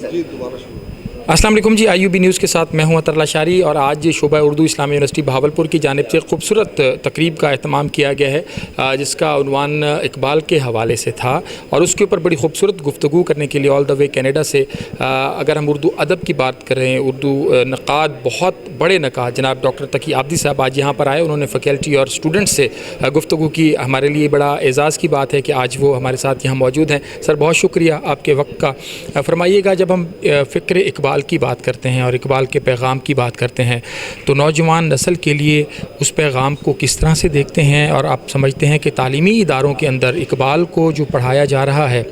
अस्सलाम वालेकुम जी, IUB news के साथ मैं हूं अतर लाशारी और आज शोबा उर्दू इस्लामी यूनिवर्सिटी बहावलपुर की जानिब से खूबसूरत तकरीब का अहतमाम किया गया है जिसका उन्वान इकबाल के हवाले से था और उसके ऊपर बड़ी खूबसूरत गुफ्तगू करने के लिए ऑल द वे कनाडा से अगर हम उर्दू अदब की बात कर रहे हैं, उर्दू नक़ाद, बहुत बड़े नक़ाद जनाब डॉक्टर तकी आब्दी साहब आज यहाँ पर आए। उन्होंने फ़ैकल्टी और स्टूडेंट्स से गुफ्तगू की। हमारे लिए बड़ा एज़ाज़ की बात है कि आज वो हमारे साथ यहाँ मौजूद हैं। सर, बहुत शुक्रिया आपके वक्त का। फरमाइएगा, जब हम फ़िक्र इकबाल की बात करते हैं और इकबाल के पैगाम की बात करते हैं तो नौजवान नस्ल के लिए उस पैगाम को किस तरह से देखते हैं और आप समझते हैं कि तालीमी इदारों के अंदर इकबाल को जो पढ़ाया जा रहा है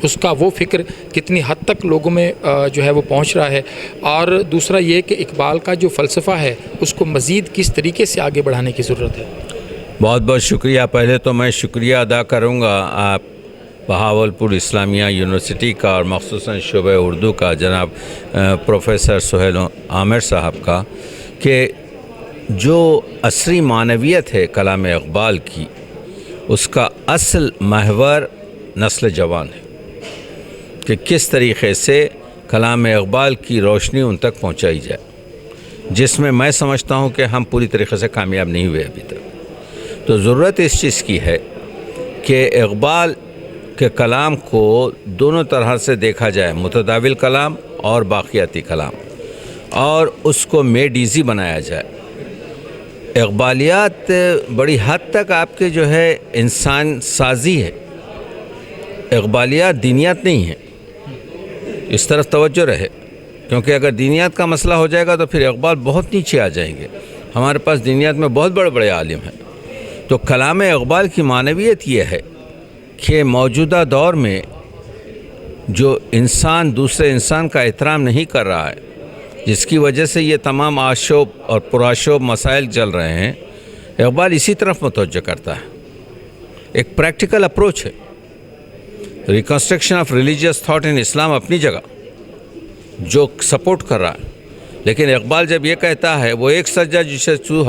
उसका वो फ़िक्र कितनी हद तक लोगों में जो है वो पहुंच रहा है, और दूसरा ये कि इकबाल का जो फ़लसफ़ा है उसको मज़ीद किस तरीके से आगे बढ़ाने की ज़रूरत है। बहुत बहुत शुक्रिया। पहले तो मैं शुक्रिया अदा करूँगा आप बहावलपुर इस्लामिया यूनिवर्सिटी का और मख़सूसन शोबे उर्दू का जनाब प्रोफेसर सुहेल आमिर साहब का, कि जो असरी मानवियत है कलाम इकबाल की, उसका असल महवर नस्ल जवान है कि किस तरीक़े से कलाम इकबाल की रोशनी उन तक पहुँचाई जाए, जिसमें मैं समझता हूँ कि हम पूरी तरीक़े से कामयाब नहीं हुए अभी तक। तो ज़रूरत इस चीज़ की है कि इकबाल के कलाम को दोनों तरह से देखा जाए, मुतदाविल कलाम और बाक़ियाती कलाम, और उसको मेड ईज़ी बनाया जाए। इकबालियात बड़ी हद तक आपके जो है इंसान साजी है, इकबालियात दीनियात नहीं है। इस तरफ तवज्जो रहे, क्योंकि अगर दीनियात का मसला हो जाएगा तो फिर इकबाल बहुत नीचे आ जाएंगे। हमारे पास दीनियात में बहुत बड़े बड़े आलिम हैं। तो कलाम इकबाल की मानवियत ये है कि मौजूदा दौर में जो इंसान दूसरे इंसान का एहतराम नहीं कर रहा है, जिसकी वजह से ये तमाम आशोब और पुराशोब मसाइल चल रहे हैं, इकबाल इसी तरफ मुतवज्जो करता है। एक प्रैक्टिकल अप्रोच है। Reconstruction of religious thought in Islam अपनी जगह जो सपोर्ट कर रहा है, लेकिन इकबाल जब ये कहता है, वो एक सज्जा जिसे तू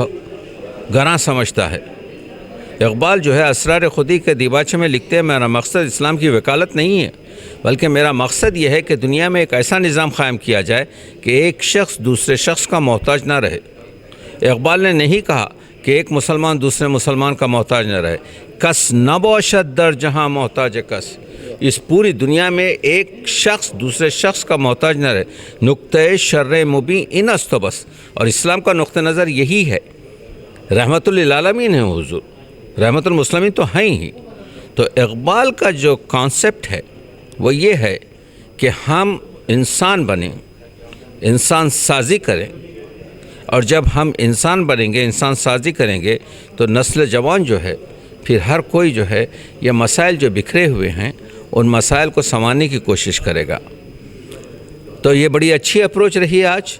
गरां समझता है। इकबाल जो है असरार ख़ुदी के दीबाचे में लिखते हैं, मेरा मकसद इस्लाम की वकालत नहीं है, बल्कि मेरा मकसद यह है कि दुनिया में एक ऐसा निज़ाम क़ायम किया जाए कि एक शख्स दूसरे शख्स का मोहताज ना रहे। इकबाल ने नहीं कहा कि एक मुसलमान दूसरे मुसलमान का मोहताज न रहे। कस न बौशत दर जहाँ मोहताज कस, इस पूरी दुनिया में एक शख्स दूसरे शख्स का मोहताज न रहे। नुक्ते शर्र मुबीन इन अस्तो बस, और इस्लाम का नुक्ता नज़र यही है। रहमतुल लिल आलमीन है हुज़ूर, रहमतुल मुस्लिमीन तो हैं ही। तो इकबाल का जो कॉन्सेप्ट है वो ये है कि हम इंसान बनें, इंसान साजी करें, और जब हम इंसान बनेंगे, इंसान साजी करेंगे, तो नस्ल जवान जो है, फिर हर कोई जो है ये मसाइल जो बिखरे हुए हैं उन मसाइल को संभालने की कोशिश करेगा। तो ये बड़ी अच्छी अप्रोच रही आज।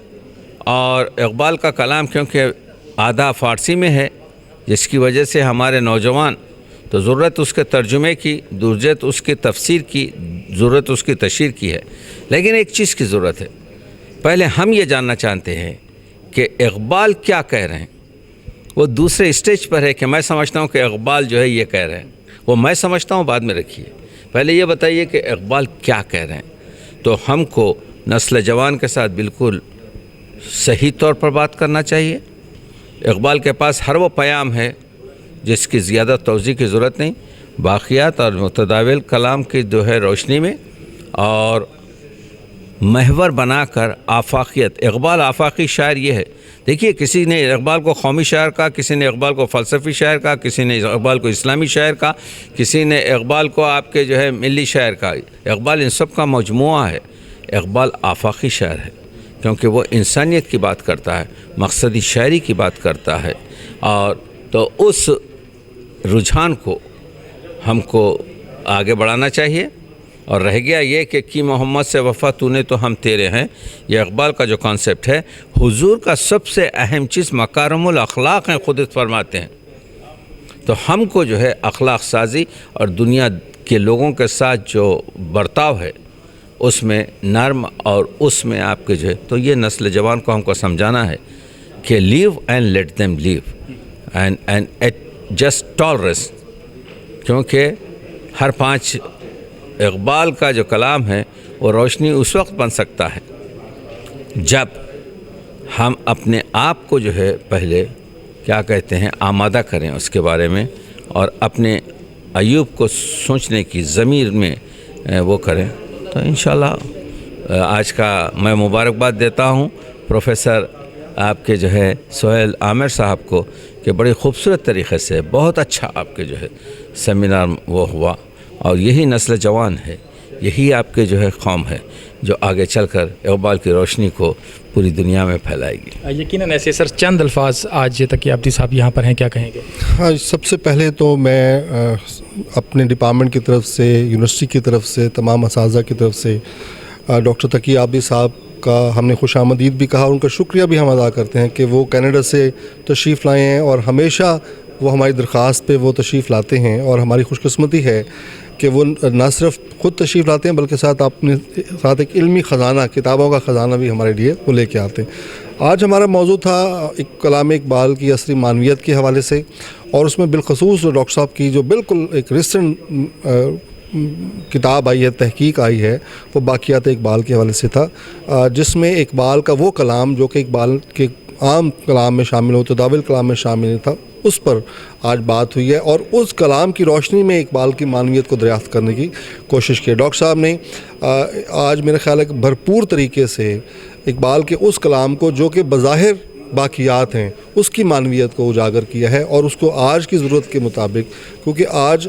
और इकबाल का कलाम क्योंकि आधा फ़ारसी में है, जिसकी वजह से हमारे नौजवान तो ज़रूरत उसके तर्जुमे की, ज़रूरत उसकी तफसीर की, ज़रूरत उसकी तशरीह की है। लेकिन एक चीज़ की ज़रूरत है, पहले हम ये जानना चाहते हैं कि इकबाल क्या कह रहे हैं। वो दूसरे स्टेज पर है कि मैं समझता हूँ कि इकबाल जो है ये कह रहे हैं, वो मैं समझता हूँ बाद में रखिए। पहले ये बताइए कि इकबाल क्या कह रहे हैं। तो हमको नस्ल जवान के साथ बिल्कुल सही तौर पर बात करना चाहिए। इकबाल के पास हर वो प्याम है जिसकी ज़्यादा तौज़ी की ज़रूरत नहीं। बाक़ियात और मुतदाविल कलाम की जो है रोशनी में और महवर बनाकर आफाकियत, इकबाल आफाकी शायर ये है। देखिए, किसी ने इकबाल को कौमी शायर कहा, किसी ने इकबाल को फ़लसफ़ी शायर कहा, किसी ने इकबाल को इस्लामी शायर कहा, किसी ने इकबाल को आपके जो है मिली शायर कहा। इकबाल इन सब का मजमुआ है। इकबाल आफाकी शायर है क्योंकि वो इंसानियत की बात करता है, मकसदी शायरी की बात करता है। और तो उस रुझान को हमको आगे बढ़ाना चाहिए। और रह गया ये कि मोहम्मद से वफ़ा तूने तो हम तेरे हैं, यह इकबाल का जो कॉन्सेप्ट है, हुजूर का सबसे अहम चीज़ मकारिमुल अखलाक हैं, खुद फरमाते हैं। तो हमको जो है अखलाक साजी और दुनिया के लोगों के साथ जो बर्ताव है उसमें नर्म, और उसमें आपके जो है, तो ये नस्ल जवान को हमको समझाना है कि live and let them live and at just tolerance. क्योंकि हर 5 इकबाल का जो कलाम है وہ روشنی اس وقت بن سکتا ہے جب ہم اپنے آپ کو جو ہے پہلے کیا کہتے ہیں آمادہ کریں اس کے بارے میں، اور اپنے ایوب کو سوچنے کی ضمیر میں وہ کریں، تو انشاءاللہ آج کا میں مبارکباد دیتا ہوں پروفیسر آپ کے جو ہے سہیل عامر صاحب کو کہ بڑی خوبصورت طریقے سے بہت اچھا آپ کے جو ہے سیمینار وہ ہوا، اور یہی نسل جوان ہے، یہی آپ کے جو ہے قوم ہے جو آگے چل کر اقبال کی روشنی کو پوری دنیا میں پھیلائے گی۔ یقیناً ایسے سر چند الفاظ آج تقی عابدی صاحب یہاں پر ہیں، کیا کہیں گے؟ ہاں، سب سے پہلے تو میں اپنے ڈپارٹمنٹ کی طرف سے، یونیورسٹی کی طرف سے، تمام اساتذہ کی طرف سے ڈاکٹر تقی عابدی صاحب کا ہم نے خوش آمدید بھی کہا، ان کا شکریہ بھی ہم ادا کرتے ہیں کہ وہ کینیڈا سے تشریف لائے ہیں، اور ہمیشہ وہ ہماری درخواست پہ وہ تشریف لاتے ہیں، اور ہماری خوش قسمتی ہے کہ وہ نہ صرف خود تشریف لاتے ہیں بلکہ اپنے ساتھ ایک علمی خزانہ، کتابوں کا خزانہ بھی ہمارے لیے وہ لے کے آتے ہیں۔ آج ہمارا موضوع تھا ایک کلام اقبال کی عصری معنویت کے حوالے سے، اور اس میں بالخصوص ڈاکٹر صاحب کی جو بالکل ایک ریسنٹ کتاب آئی ہے، تحقیق آئی ہے، وہ باقیات اقبال کے حوالے سے تھا، جس میں اقبال کا وہ کلام جو کہ اقبال کے عام کلام میں شامل ہو، متداول کلام میں شامل تھا، اس پر آج بات ہوئی ہے، اور اس کلام کی روشنی میں اقبال کی معنویت کو دریافت کرنے کی کوشش کی۔ ڈاکٹر صاحب نے آج میرے خیال ہے کہ بھرپور طریقے سے اقبال کے اس کلام کو جو کہ بظاہر باقیات ہیں، اس کی معنویت کو اجاگر کیا ہے، اور اس کو آج کی ضرورت کے مطابق، کیونکہ آج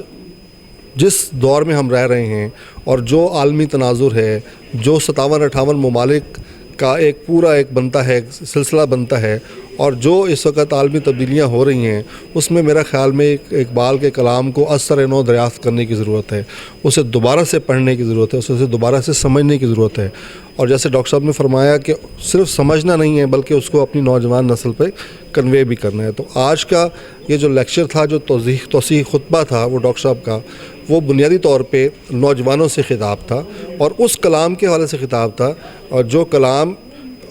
جس دور میں ہم رہ رہے ہیں اور جو عالمی تناظر ہے، جو 57-58 ممالک کا ایک پورا ایک بنتا ہے، ایک سلسلہ بنتا ہے، اور جو اس وقت عالمی تبدیلیاں ہو رہی ہیں، اس میں میرا خیال میں اقبال کے کلام کو اثر نو دریافت کرنے کی ضرورت ہے، اسے دوبارہ سے پڑھنے کی ضرورت ہے، اسے دوبارہ سے سمجھنے کی ضرورت ہے، اور جیسے ڈاکٹر صاحب نے فرمایا کہ صرف سمجھنا نہیں ہے بلکہ اس کو اپنی نوجوان نسل پہ کنوے بھی کرنا ہے۔ تو آج کا یہ جو لیکچر تھا، جو توضیح خطبہ تھا وہ ڈاکٹر صاحب کا، وہ بنیادی طور پہ نوجوانوں سے خطاب تھا، اور اس کلام کے حوالے سے خطاب تھا، اور جو کلام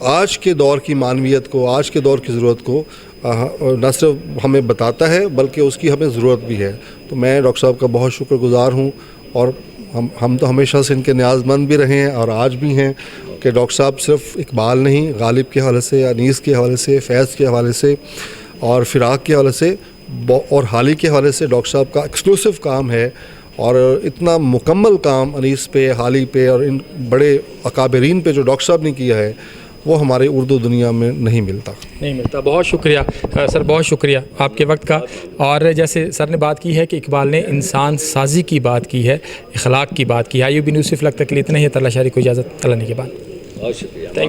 آج کے دور کی معنویت کو، آج کے دور کی ضرورت کو نہ صرف ہمیں بتاتا ہے بلکہ اس کی ہمیں ضرورت بھی ہے۔ تو میں ڈاکٹر صاحب کا بہت شکر گزار ہوں، اور ہم تو ہمیشہ سے ان کے نیاز مند بھی رہے ہیں اور آج بھی ہیں، کہ ڈاکٹر صاحب صرف اقبال نہیں، غالب کے حوالے سے، انیس کے حوالے سے، فیض کے حوالے سے، اور فراق کے حوالے سے، اور حالی کے حوالے سے ڈاکٹر صاحب کا ایکسکلوسیو کام ہے، اور اتنا مکمل کام انیس پہ، حالی پہ، اور ان بڑے اکابرین پہ جو ڈاکٹر صاحب نے کیا ہے، وہ ہمارے اردو دنیا میں نہیں ملتا۔ بہت شکریہ سر، بہت شکریہ آپ کے وقت کا۔ اور جیسے سر نے بات کی ہے کہ اقبال نے انسان سازی کی بات کی ہے، اخلاق کی بات کی ہے۔ IUB نیوز سے فلک تک کے لیے اتنا ہی۔ اللہ شاعری کو اجازت، اللہ نے کے بعد۔ بہت شکریہ۔